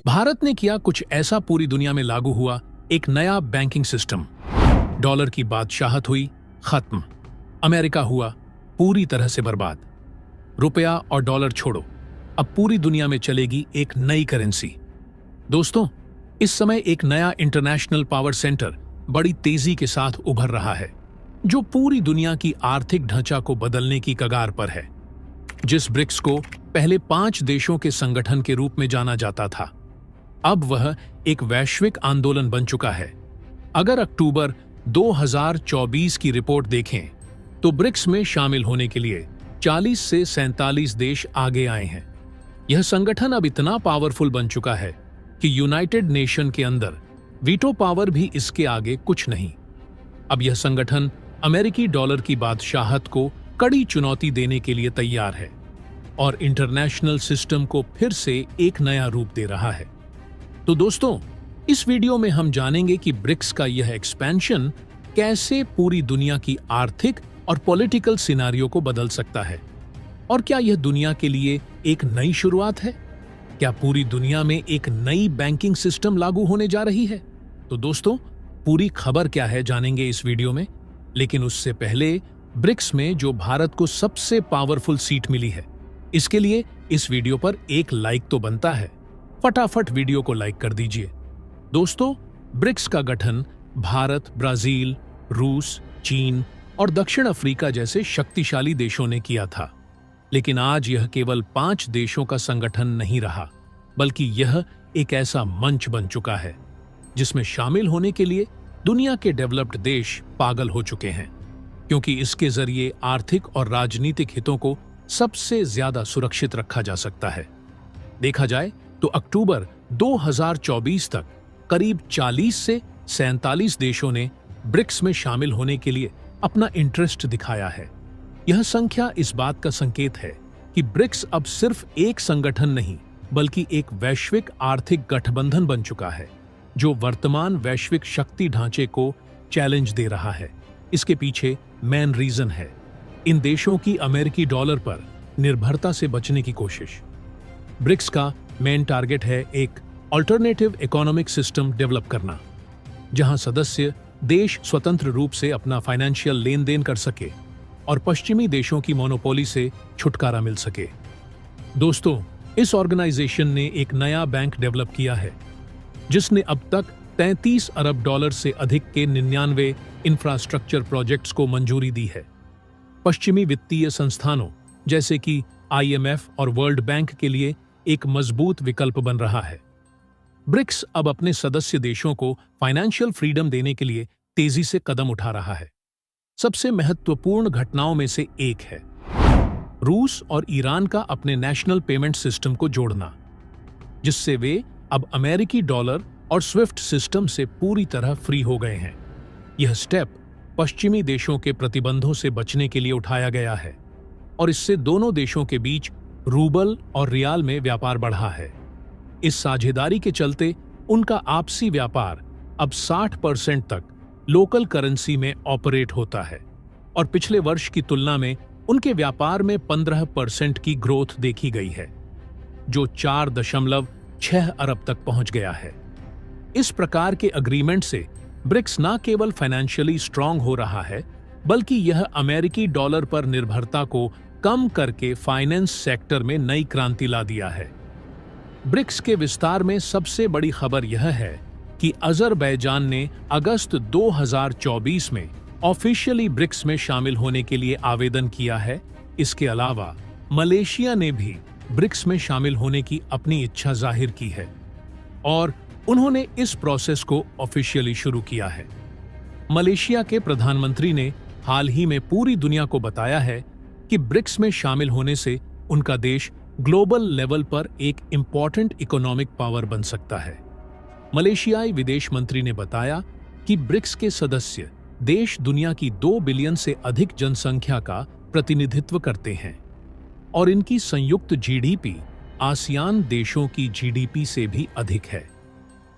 भारत ने किया कुछ ऐसा पूरी दुनिया में लागू हुआ एक नया बैंकिंग सिस्टम। डॉलर की बादशाहत हुई खत्म। अमेरिका हुआ पूरी तरह से बर्बाद। रुपया और डॉलर छोड़ो, अब पूरी दुनिया में चलेगी एक नई करेंसी। दोस्तों, इस समय एक नया इंटरनेशनल पावर सेंटर बड़ी तेजी के साथ उभर रहा है, जो पूरी दुनिया की आर्थिक ढांचा को बदलने की कगार पर है। जिस ब्रिक्स को पहले 5 देशों के संगठन के रूप में जाना जाता था, अब वह एक वैश्विक आंदोलन बन चुका है। अगर अक्टूबर 2024 की रिपोर्ट देखें, तो ब्रिक्स में शामिल होने के लिए 40 से 47 देश आगे आए हैं। यह संगठन अब इतना पावरफुल बन चुका है कि यूनाइटेड नेशन के अंदर वीटो पावर भी इसके आगे कुछ नहीं। अब यह संगठन अमेरिकी डॉलर की बादशाहत को कड़ी चुनौती देने के लिए तैयार है और इंटरनेशनल सिस्टम को फिर से एक नया रूप दे रहा है। तो दोस्तों, इस वीडियो में हम जानेंगे कि ब्रिक्स का यह एक्सपेंशन कैसे पूरी दुनिया की आर्थिक और पॉलिटिकल सिनारियो को बदल सकता है, और क्या यह दुनिया के लिए एक नई शुरुआत है। क्या पूरी दुनिया में एक नई बैंकिंग सिस्टम लागू होने जा रही है? तो दोस्तों, पूरी खबर क्या है जानेंगे इस वीडियो में। लेकिन उससे पहले, ब्रिक्स में जो भारत को सबसे पावरफुल सीट मिली है, इसके लिए इस वीडियो पर एक लाइक तो बनता है। फटाफट वीडियो को लाइक कर दीजिए। दोस्तों, ब्रिक्स का गठन भारत, ब्राजील, रूस, चीन और दक्षिण अफ्रीका जैसे शक्तिशाली देशों ने किया था। लेकिन आज यह केवल 5 देशों का संगठन नहीं रहा, बल्कि यह एक ऐसा मंच बन चुका है जिसमें शामिल होने के लिए दुनिया के डेवलप्ड देश पागल हो चुके हैं, क्योंकि इसके जरिए आर्थिक और राजनीतिक हितों को सबसे ज्यादा सुरक्षित रखा जा सकता है। देखा जाए तो अक्टूबर 2024 तक करीब 40 से 47 देशों ने ब्रिक्स में शामिल होने के लिए अपना इंटरेस्ट दिखाया है। यह संख्या इस बात का संकेत है कि ब्रिक्स अब सिर्फ एक संगठन नहीं, बल्कि एक वैश्विक आर्थिक गठबंधन बन चुका है, जो वर्तमान वैश्विक शक्ति ढांचे को चैलेंज दे रहा है। इसके पीछे मेन रीजन है इन देशों की अमेरिकी डॉलर पर निर्भरता से बचने की कोशिश। ब्रिक्स का मेन टारगेट है एक अल्टरनेटिव इकोनॉमिक सिस्टम डेवलप करना, जहां सदस्य देश स्वतंत्र रूप से अपना फाइनेंशियल लेन देन कर सके और पश्चिमी देशों की मोनोपोली से छुटकारा मिल सके। दोस्तों, इस ऑर्गेनाइजेशन ने एक नया बैंक डेवलप किया है, जिसने अब तक 33 अरब डॉलर से अधिक के 99 इंफ्रास्ट्रक्चर प्रोजेक्ट्स को मंजूरी दी है। पश्चिमी वित्तीय संस्थानों जैसे कि IMF और वर्ल्ड बैंक के लिए एक मजबूत विकल्प बन रहा है। ब्रिक्स अब अपने सदस्य देशों को फाइनेंशियल फ्रीडम देने के लिए तेजी से कदम उठा रहा है। सबसे महत्वपूर्ण घटनाओं में से एक है रूस और ईरान का अपने नेशनल पेमेंट सिस्टम को जोड़ना, जिससे वे अब अमेरिकी डॉलर और स्विफ्ट सिस्टम से पूरी तरह फ्री हो गए हैं। यह स्टेप पश्चिमी देशों के प्रतिबंधों से बचने के लिए उठाया गया है और इससे दोनों देशों के बीच रूबल और रियाल में व्यापार बढ़ा है। इस साझेदारी के चलते उनका आपसी व्यापार अब 60% तक लोकल करेंसी में ऑपरेट होता है और पिछले वर्ष की तुलना में उनके व्यापार में 15% की ग्रोथ देखी गई है, जो 4.6 अरब तक पहुंच गया है। इस प्रकार के अग्रीमेंट से ब्रिक्स न केवल फाइनेंशियली स्ट्रांग हो रहा है, बल्कि यह अमेरिकी डॉलर पर निर्भरता को कम करके फाइनेंस सेक्टर में नई क्रांति ला दिया है। ब्रिक्स के विस्तार में सबसे बड़ी खबर यह है कि अजरबैजान ने अगस्त 2024 में ऑफिशियली ब्रिक्स में शामिल होने के लिए आवेदन किया है। इसके अलावा मलेशिया ने भी ब्रिक्स में शामिल होने की अपनी इच्छा जाहिर की है और उन्होंने इस प्रोसेस को ऑफिशियली शुरू किया है। मलेशिया के प्रधानमंत्री ने हाल ही में पूरी दुनिया को बताया है कि ब्रिक्स में शामिल होने से उनका देश ग्लोबल लेवल पर एक इंपॉर्टेंट इकोनॉमिक पावर बन सकता है। मलेशियाई विदेश मंत्री ने बताया कि ब्रिक्स के सदस्य देश दुनिया की 2 बिलियन से अधिक जनसंख्या का प्रतिनिधित्व करते हैं और इनकी संयुक्त जीडीपी आसियान देशों की जीडीपी से भी अधिक है।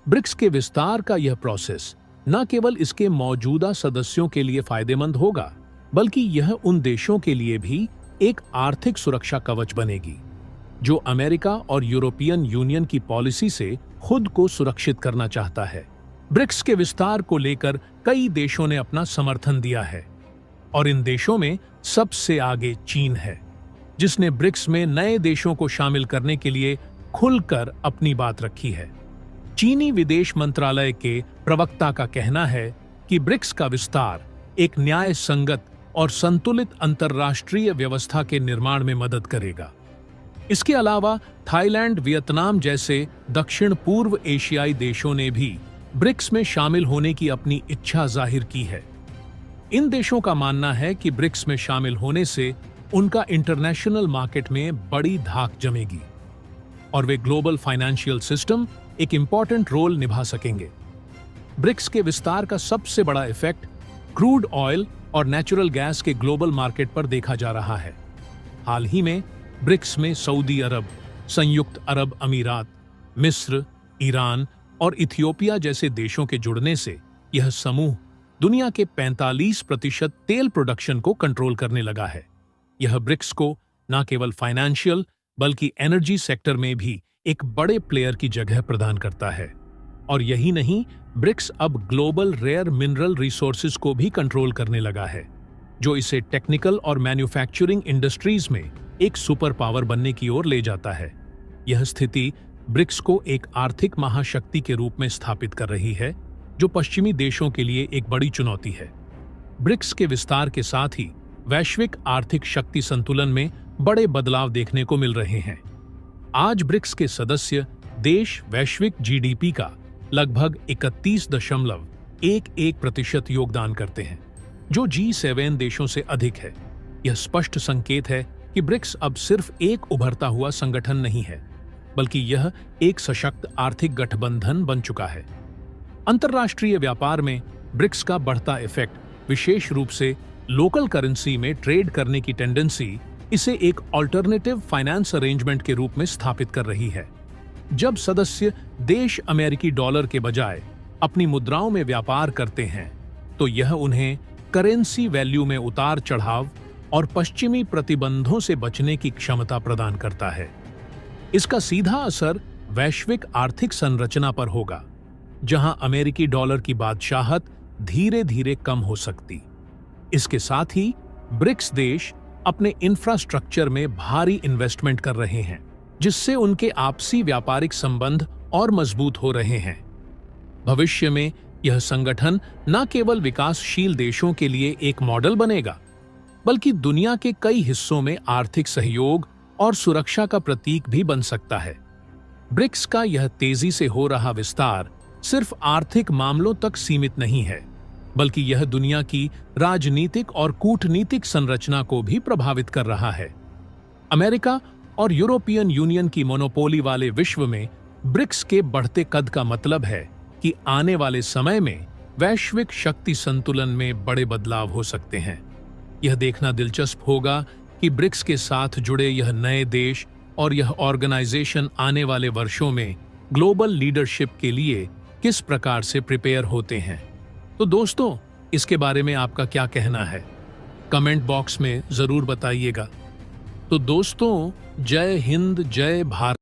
ब्रिक्स के विस्तार का यह प्रोसेस न केवल इसके मौजूदा सदस्यों के लिए फायदेमंद होगा, बल्कि यह उन देशों के लिए भी एक आर्थिक सुरक्षा कवच बनेगी जो अमेरिका और यूरोपियन यूनियन की पॉलिसी से खुद को सुरक्षित करना चाहता है। ब्रिक्स के विस्तार को लेकर कई देशों ने अपना समर्थन दिया है और इन देशों में सबसे आगे चीन है, जिसने ब्रिक्स में नए देशों को शामिल करने के लिए खुलकर अपनी बात रखी है। चीनी विदेश मंत्रालय के प्रवक्ता का कहना है कि ब्रिक्स का विस्तार एक न्याय संगत और संतुलित अंतर्राष्ट्रीय व्यवस्था के निर्माण में मदद करेगा। इसके अलावा थाईलैंड, वियतनाम जैसे दक्षिण पूर्व एशियाई देशों ने भी ब्रिक्स में शामिल होने की अपनी इच्छा जाहिर की है। इन देशों का मानना है कि ब्रिक्स में शामिल होने से उनका इंटरनेशनल मार्केट में बड़ी धाक जमेगी और वे ग्लोबल फाइनेंशियल सिस्टम एक इंपॉर्टेंट रोल निभा सकेंगे। ब्रिक्स के विस्तार का सबसे बड़ा इफेक्ट क्रूड ऑयल और नेचुरल गैस के ग्लोबल मार्केट पर देखा जा रहा है। हाल ही में ब्रिक्स में सऊदी अरब, संयुक्त अरब अमीरात, मिस्र, ईरान और इथियोपिया जैसे देशों के जुड़ने से यह समूह दुनिया के 45% तेल प्रोडक्शन को कंट्रोल करने लगा है। यह ब्रिक्स को न केवल फाइनेंशियल बल्कि एनर्जी सेक्टर में भी एक बड़े प्लेयर की जगह प्रदान करता है। और यही नहीं, ब्रिक्स अब ग्लोबल रेयर मिनरल रिसोर्सेज को भी कंट्रोल करने लगा है, जो इसे टेक्निकल और मैन्युफैक्चरिंग इंडस्ट्रीज में एक सुपर पावर बनने की ओर ले जाता है। यह स्थिति ब्रिक्स को एक आर्थिक महाशक्ति के रूप में स्थापित कर रही है, जो पश्चिमी देशों के लिए एक बड़ी चुनौती है। ब्रिक्स के विस्तार के साथ ही वैश्विक आर्थिक शक्ति संतुलन में बड़े बदलाव देखने को मिल रहे हैं। आज ब्रिक्स के सदस्य देश वैश्विक जीडीपी का लगभग 31.11% योगदान करते हैं, जो G7 देशों से अधिक है। यह स्पष्ट संकेत है कि ब्रिक्स अब सिर्फ एक उभरता हुआ संगठन नहीं है, बल्कि यह एक सशक्त आर्थिक गठबंधन बन चुका है। अंतर्राष्ट्रीय व्यापार में ब्रिक्स का बढ़ता इफेक्ट, विशेष रूप से लोकल करेंसी में ट्रेड करने की टेंडेंसी, इसे एक ऑल्टरनेटिव फाइनेंस अरेंजमेंट के रूप में स्थापित कर रही है। जब सदस्य देश अमेरिकी डॉलर के बजाय अपनी मुद्राओं में व्यापार करते हैं, तो यह उन्हें करेंसी वैल्यू में उतार चढ़ाव और पश्चिमी प्रतिबंधों से बचने की क्षमता प्रदान करता है। इसका सीधा असर वैश्विक आर्थिक संरचना पर होगा, जहां अमेरिकी डॉलर की बादशाहत धीरे धीरे कम हो सकती। इसके साथ ही ब्रिक्स देश अपने इंफ्रास्ट्रक्चर में भारी इन्वेस्टमेंट कर रहे हैं, जिससे उनके आपसी व्यापारिक संबंध और मजबूत हो रहे हैं। भविष्य में यह संगठन न केवल विकासशील देशों के लिए एक मॉडल बनेगा, बल्कि दुनिया के कई हिस्सों में आर्थिक सहयोग और सुरक्षा का प्रतीक भी बन सकता है। ब्रिक्स का यह तेजी से हो रहा विस्तार सिर्फ आर्थिक मामलों तक सीमित नहीं है, बल्कि यह दुनिया की राजनीतिक और कूटनीतिक संरचना को भी प्रभावित कर रहा है। अमेरिका और यूरोपियन यूनियन की मोनोपोली वाले विश्व में ब्रिक्स के बढ़ते कद का मतलब है कि आने वाले समय में वैश्विक शक्ति संतुलन में बड़े बदलाव हो सकते हैं। यह देखना दिलचस्प होगा कि ब्रिक्स के साथ जुड़े यह नए देश और यह ऑर्गेनाइजेशन आने वाले वर्षों में ग्लोबल लीडरशिप के लिए किस प्रकार से प्रिपेयर होते हैं। तो दोस्तों, इसके बारे में आपका क्या कहना है? कमेंट बॉक्स में जरूर बताइएगा। तो दोस्तों, जय हिंद, जय भारत।